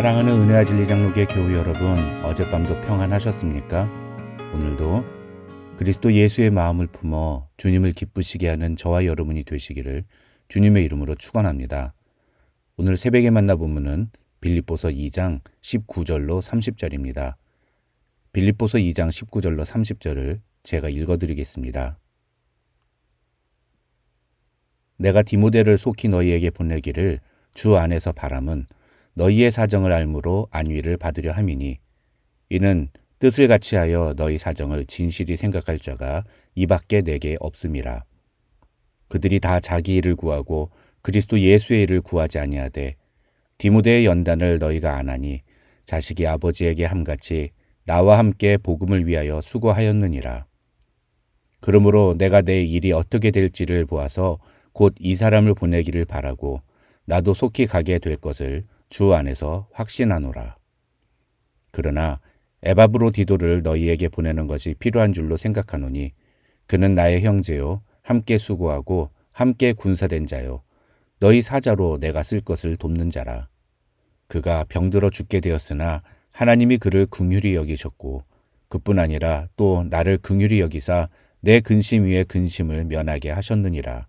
사랑하는 은혜와 진리 장로교회 교우 여러분, 어젯밤도 평안하셨습니까? 오늘도 그리스도 예수의 마음을 품어 주님을 기쁘시게 하는 저와 여러분이 되시기를 주님의 이름으로 축원합니다. 오늘 새벽에 만나보면은 빌립보서 2장 19절로 30절입니다. 빌립보서 2장 19절로 30절을 제가 읽어드리겠습니다. 내가 디모데를 속히 너희에게 보내기를 주 안에서 바람은 너희의 사정을 알므로 안위를 받으려 함이니 이는 뜻을 같이하여 너희 사정을 진실히 생각할 자가 이밖에 내게 없음이라. 그들이 다 자기 일을 구하고 그리스도 예수의 일을 구하지 아니하되 디모데의 연단을 너희가 아나니 자식이 아버지에게 함같이 나와 함께 복음을 위하여 수고하였느니라. 그러므로 내가 내 일이 어떻게 될지를 보아서 곧 이 사람을 보내기를 바라고 나도 속히 가게 될 것을 주 안에서 확신하노라. 그러나 에바브로디도를 너희에게 보내는 것이 필요한 줄로 생각하노니 그는 나의 형제요 함께 수고하고 함께 군사된 자요 너희 사자로 내가 쓸 것을 돕는 자라. 그가 병들어 죽게 되었으나 하나님이 그를 긍휼히 여기셨고 그뿐 아니라 또 나를 긍휼히 여기사 내 근심 위에 근심을 면하게 하셨느니라.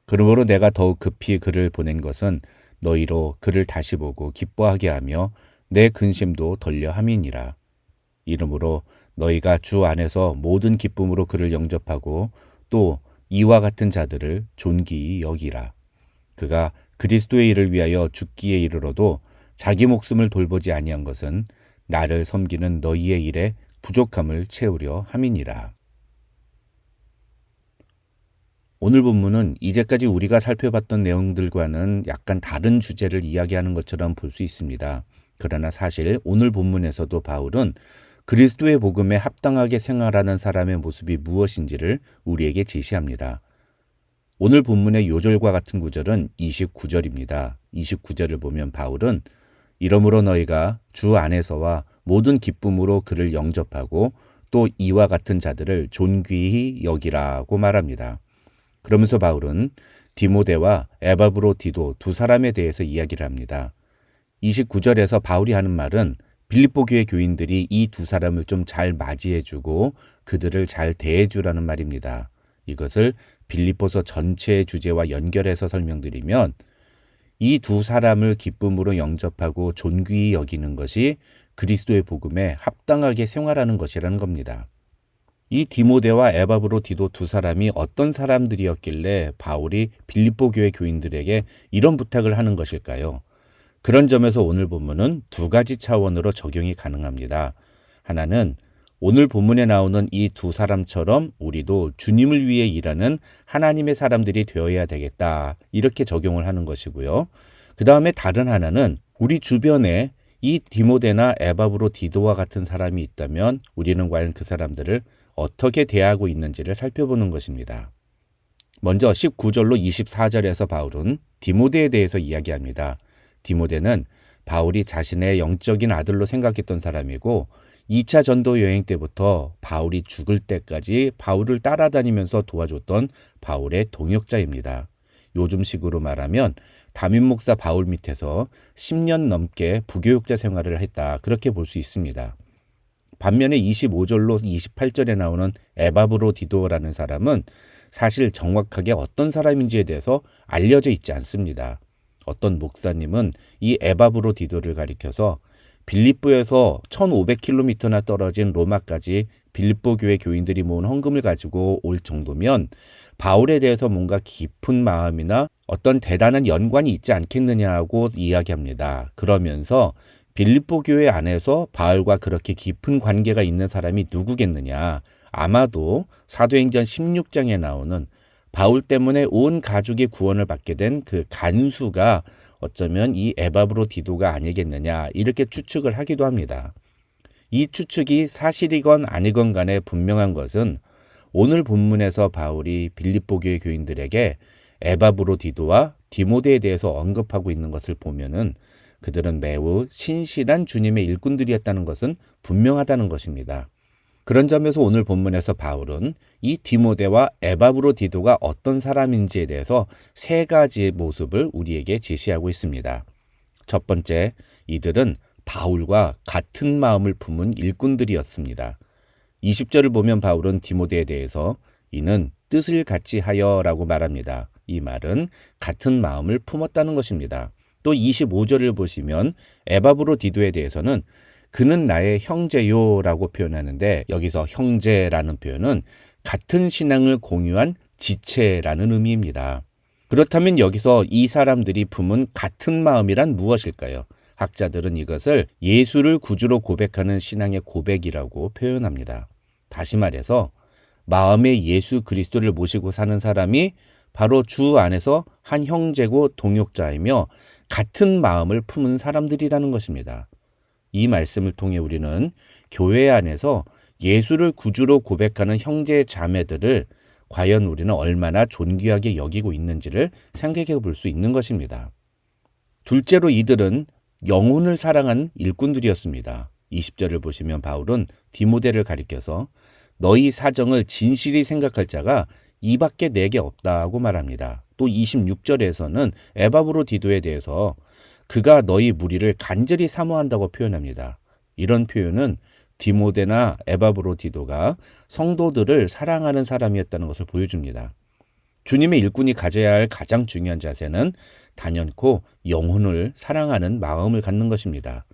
그러므로 내가 더욱 급히 그를 보낸 것은 너희로 그를 다시 보고 기뻐하게 하며 내 근심도 덜려 함이니라. 이러므로 너희가 주 안에서 모든 기쁨으로 그를 영접하고 또 이와 같은 자들을 존귀히 여기라. 그가 그리스도의 일을 위하여 죽기에 이르러도 자기 목숨을 돌보지 아니한 것은 나를 섬기는 너희의 일에 부족함을 채우려 함이니라. 오늘 본문은 이제까지 우리가 살펴봤던 내용들과는 약간 다른 주제를 이야기하는 것처럼 볼 수 있습니다. 그러나 사실 오늘 본문에서도 바울은 그리스도의 복음에 합당하게 생활하는 사람의 모습이 무엇인지를 우리에게 제시합니다. 오늘 본문의 요절과 같은 구절은 29절입니다. 29절을 보면 바울은 이러므로 너희가 주 안에서와 모든 기쁨으로 그를 영접하고 또 이와 같은 자들을 존귀히 여기라고 말합니다. 그러면서 바울은 디모데와 에바브로디도 두 사람에 대해서 이야기를 합니다. 29절에서 바울이 하는 말은 빌립보 교회 교인들이 이 두 사람을 좀 잘 맞이해주고 그들을 잘 대해주라는 말입니다. 이것을 빌립보서 전체의 주제와 연결해서 설명드리면 이 두 사람을 기쁨으로 영접하고 존귀히 여기는 것이 그리스도의 복음에 합당하게 생활하는 것이라는 겁니다. 이 디모데와 에바브로디도 두 사람이 어떤 사람들이었길래 바울이 빌립보 교회 교인들에게 이런 부탁을 하는 것일까요? 그런 점에서 오늘 본문은 두 가지 차원으로 적용이 가능합니다. 하나는 오늘 본문에 나오는 이 두 사람처럼 우리도 주님을 위해 일하는 하나님의 사람들이 되어야 되겠다. 이렇게 적용을 하는 것이고요. 그 다음에 다른 하나는 우리 주변에 이 디모데나 에바브로디도와 같은 사람이 있다면 우리는 과연 그 사람들을 어떻게 대하고 있는지를 살펴보는 것입니다. 먼저 19절로 24절에서 바울은 디모데에 대해서 이야기합니다. 디모데는 바울이 자신의 영적인 아들로 생각했던 사람이고 2차 전도 여행 때부터 바울이 죽을 때까지 바울을 따라다니면서 도와줬던 바울의 동역자입니다. 요즘식으로 말하면 담임 목사 바울 밑에서 10년 넘게 부교육자 생활을 했다. 그렇게 볼 수 있습니다. 반면에 25절로 28절에 나오는 에바브로디도라는 사람은 사실 정확하게 어떤 사람인지에 대해서 알려져 있지 않습니다. 어떤 목사님은 이 에바브로디도를 가리켜서 빌립보에서 1500km나 떨어진 로마까지 빌립보 교회 교인들이 모은 헌금을 가지고 올 정도면 바울에 대해서 뭔가 깊은 마음이나 어떤 대단한 연관이 있지 않겠느냐고 이야기합니다. 그러면서 빌립보 교회 안에서 바울과 그렇게 깊은 관계가 있는 사람이 누구겠느냐. 아마도 사도행전 16장에 나오는 바울 때문에 온 가족의 구원을 받게 된 그 간수가 어쩌면 이 에바브로디도가 아니겠느냐 이렇게 추측을 하기도 합니다. 이 추측이 사실이건 아니건 간에 분명한 것은 오늘 본문에서 바울이 빌립보 교회 교인들에게 에바브로디도와 디모데에 대해서 언급하고 있는 것을 보면은 그들은 매우 신실한 주님의 일꾼들이었다는 것은 분명하다는 것입니다. 그런 점에서 오늘 본문에서 바울은 이 디모데와 에바브로디도가 어떤 사람인지에 대해서 세 가지의 모습을 우리에게 제시하고 있습니다. 첫 번째, 이들은 바울과 같은 마음을 품은 일꾼들이었습니다. 20절을 보면 바울은 디모데에 대해서 이는 뜻을 같이 하여라고 말합니다. 이 말은 같은 마음을 품었다는 것입니다. 또 25절을 보시면 에바브로디도에 대해서는 그는 나의 형제요라고 표현하는데, 여기서 형제라는 표현은 같은 신앙을 공유한 지체라는 의미입니다. 그렇다면 여기서 이 사람들이 품은 같은 마음이란 무엇일까요? 학자들은 이것을 예수를 구주로 고백하는 신앙의 고백이라고 표현합니다. 다시 말해서 마음에 예수 그리스도를 모시고 사는 사람이 바로 주 안에서 한 형제고 동역자이며 같은 마음을 품은 사람들이라는 것입니다. 이 말씀을 통해 우리는 교회 안에서 예수를 구주로 고백하는 형제 자매들을 과연 우리는 얼마나 존귀하게 여기고 있는지를 생각해 볼 수 있는 것입니다. 둘째로 이들은 영혼을 사랑한 일꾼들이었습니다. 20절을 보시면 바울은 디모데를 가리켜서 너희 사정을 진실히 생각할 자가 이밖에 내게 없다고 말합니다. 또 26절에서는 에바브로디도에 대해서 그가 너희 무리를 간절히 사모한다고 표현합니다. 이런 표현은 디모데나 에바브로디도가 성도들을 사랑하는 사람이었다는 것을 보여줍니다. 주님의 일꾼이 가져야 할 가장 중요한 자세는 단연코 영혼을 사랑하는 마음을 갖는 것입니다.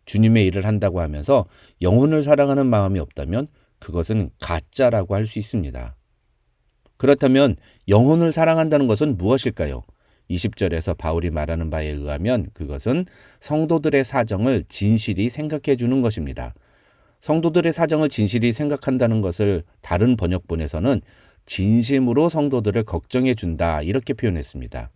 주님의 일을 한다고 하면서 영혼을 사랑하는 마음이 없다면 그것은 가짜라고 할 수 있습니다. 그렇다면 영혼을 사랑한다는 것은 무엇일까요? 20절에서 바울이 말하는 바에 의하면 그것은 성도들의 사정을 진실히 생각해 주는 것입니다. 성도들의 사정을 진실히 생각한다는 것을 다른 번역본에서는 진심으로 성도들을 걱정해 준다 이렇게 표현했습니다.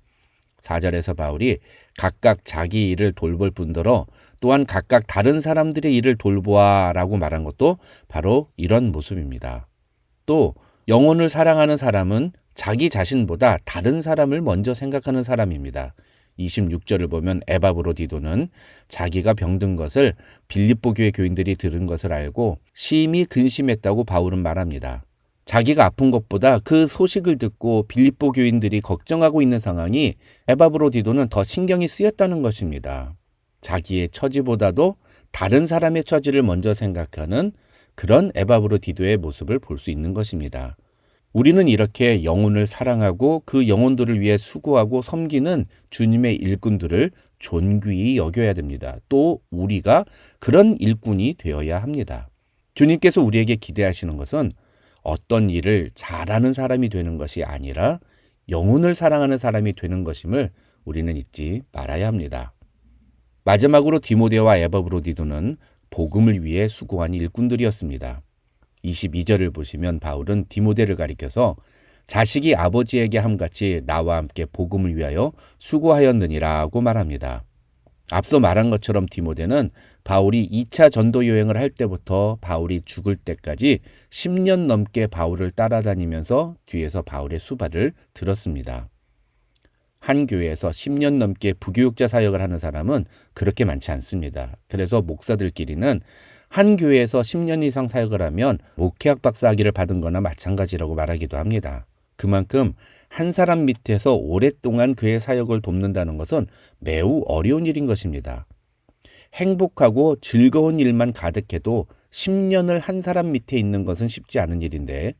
4절에서 바울이 각각 자기 일을 돌볼 뿐더러 또한 각각 다른 사람들의 일을 돌보아 라고 말한 것도 바로 이런 모습입니다. 또 영혼을 사랑하는 사람은 자기 자신보다 다른 사람을 먼저 생각하는 사람입니다. 26절을 보면 에바브로디도는 자기가 병든 것을 빌립보 교회 교인들이 들은 것을 알고 심히 근심했다고 바울은 말합니다. 자기가 아픈 것보다 그 소식을 듣고 빌립보 교인들이 걱정하고 있는 상황이 에바브로디도는 더 신경이 쓰였다는 것입니다. 자기의 처지보다도 다른 사람의 처지를 먼저 생각하는 그런 에바브로디도의 모습을 볼 수 있는 것입니다. 우리는 이렇게 영혼을 사랑하고 그 영혼들을 위해 수고하고 섬기는 주님의 일꾼들을 존귀히 여겨야 됩니다. 또 우리가 그런 일꾼이 되어야 합니다. 주님께서 우리에게 기대하시는 것은 어떤 일을 잘하는 사람이 되는 것이 아니라 영혼을 사랑하는 사람이 되는 것임을 우리는 잊지 말아야 합니다. 마지막으로 디모데와 에바브로디도는 복음을 위해 수고한 일꾼들이었습니다. 22절을 보시면 바울은 디모데를 가리켜서 자식이 아버지에게 함같이 나와 함께 복음을 위하여 수고하였느니라고 말합니다. 앞서 말한 것처럼 디모데는 바울이 2차 전도 여행을 할 때부터 바울이 죽을 때까지 10년 넘게 바울을 따라다니면서 뒤에서 바울의 수발을 들었습니다. 한 교회에서 10년 넘게 부교육자 사역을 하는 사람은 그렇게 많지 않습니다. 그래서 목사들끼리는 한 교회에서 10년 이상 사역을 하면 목회학 박사학위를 받은 거나 마찬가지라고 말하기도 합니다. 그만큼 한 사람 밑에서 오랫동안 그의 사역을 돕는다는 것은 매우 어려운 일인 것입니다. 행복하고 즐거운 일만 가득해도 10년을 한 사람 밑에 있는 것은 쉽지 않은 일인데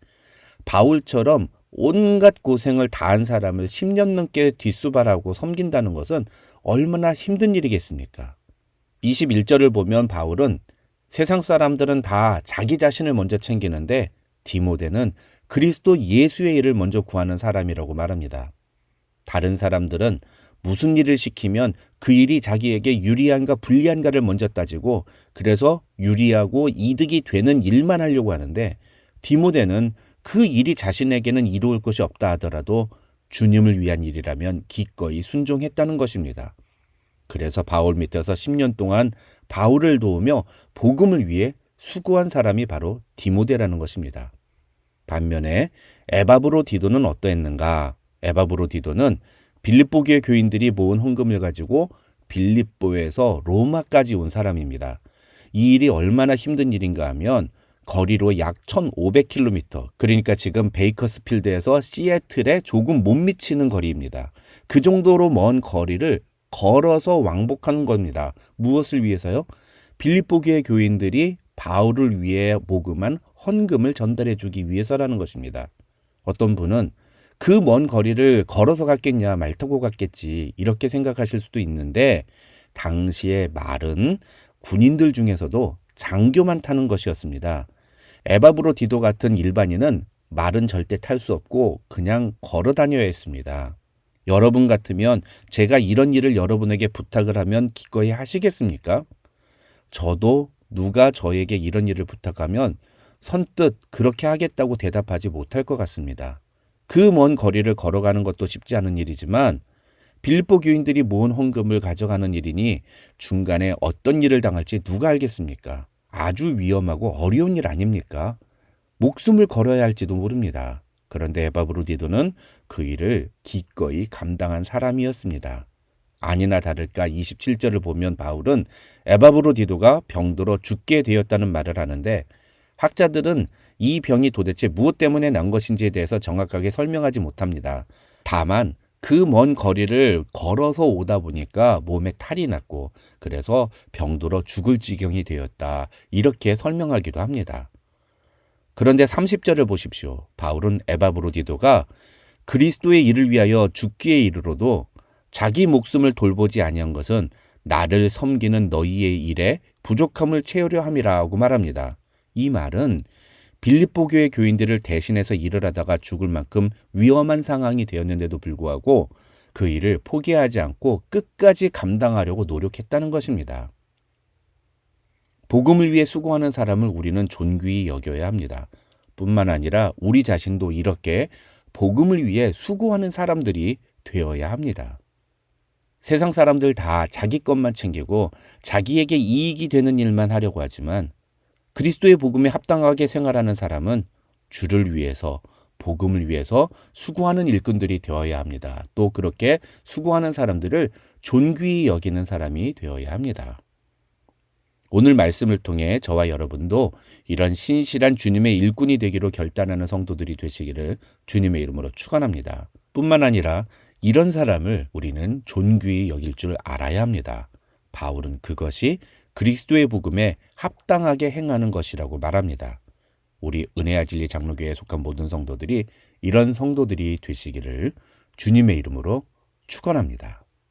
바울처럼 온갖 고생을 다한 사람을 10년 넘게 뒷수발하고 섬긴다는 것은 얼마나 힘든 일이겠습니까? 21절을 보면 바울은 세상 사람들은 다 자기 자신을 먼저 챙기는데 디모데는 그리스도 예수의 일을 먼저 구하는 사람이라고 말합니다. 다른 사람들은 무슨 일을 시키면 그 일이 자기에게 유리한가 불리한가를 먼저 따지고 그래서 유리하고 이득이 되는 일만 하려고 하는데 디모데는 그 일이 자신에게는 이루을 것이 없다 하더라도 주님을 위한 일이라면 기꺼이 순종했다는 것입니다. 그래서 바울 밑에서 10년 동안 바울을 도우며 복음을 위해 수고한 사람이 바로 디모데라는 것입니다. 반면에 에바브로디도는 어떠했는가? 에바브로디도는 빌립보 교회 교인들이 모은 헌금을 가지고 빌립보에서 로마까지 온 사람입니다. 이 일이 얼마나 힘든 일인가 하면 거리로 약 1500km, 그러니까 지금 베이커스필드에서 시애틀에 조금 못 미치는 거리입니다. 그 정도로 먼 거리를 걸어서 왕복하는 겁니다. 무엇을 위해서요? 빌립보 교회 교인들이 바울을 위해 모금한 헌금을 전달해 주기 위해서라는 것입니다. 어떤 분은 그 먼 거리를 걸어서 갔겠냐, 말 타고 갔겠지, 이렇게 생각하실 수도 있는데, 당시의 말은 군인들 중에서도 장교만 타는 것이었습니다. 에바브로디도 같은 일반인은 말은 절대 탈 수 없고 그냥 걸어 다녀야 했습니다. 여러분 같으면 제가 이런 일을 여러분에게 부탁을 하면 기꺼이 하시겠습니까? 저도 누가 저에게 이런 일을 부탁하면 선뜻 그렇게 하겠다고 대답하지 못할 것 같습니다. 그 먼 거리를 걸어가는 것도 쉽지 않은 일이지만 빌립보 교인들이 모은 헌금을 가져가는 일이니 중간에 어떤 일을 당할지 누가 알겠습니까? 아주 위험하고 어려운 일 아닙니까? 목숨을 걸어야 할지도 모릅니다. 그런데 에바브로디도는 그 일을 기꺼이 감당한 사람이었습니다. 아니나 다를까 27절을 보면 바울은 에바브로디도가 병들어 죽게 되었다는 말을 하는데, 학자들은 이 병이 도대체 무엇 때문에 난 것인지에 대해서 정확하게 설명하지 못합니다. 다만 그 먼 거리를 걸어서 오다 보니까 몸에 탈이 났고 그래서 병들어 죽을 지경이 되었다, 이렇게 설명하기도 합니다. 그런데 30절을 보십시오. 바울은 에바브로디도가 그리스도의 일을 위하여 죽기에 이르러도 자기 목숨을 돌보지 아니한 것은 나를 섬기는 너희의 일에 부족함을 채우려 함이라고 말합니다. 이 말은 빌립보 교회 교인들을 대신해서 일을 하다가 죽을 만큼 위험한 상황이 되었는데도 불구하고 그 일을 포기하지 않고 끝까지 감당하려고 노력했다는 것입니다. 복음을 위해 수고하는 사람을 우리는 존귀히 여겨야 합니다. 뿐만 아니라 우리 자신도 이렇게 복음을 위해 수고하는 사람들이 되어야 합니다. 세상 사람들 다 자기 것만 챙기고 자기에게 이익이 되는 일만 하려고 하지만 그리스도의 복음에 합당하게 생활하는 사람은 주를 위해서, 복음을 위해서 수고하는 일꾼들이 되어야 합니다. 또 그렇게 수고하는 사람들을 존귀히 여기는 사람이 되어야 합니다. 오늘 말씀을 통해 저와 여러분도 이런 신실한 주님의 일꾼이 되기로 결단하는 성도들이 되시기를 주님의 이름으로 축원합니다. 뿐만 아니라 이런 사람을 우리는 존귀히 여길 줄 알아야 합니다. 바울은 그것이 그리스도의 복음에 합당하게 행하는 것이라고 말합니다. 우리 은혜와 진리 장로교회에 속한 모든 성도들이 이런 성도들이 되시기를 주님의 이름으로 축원합니다.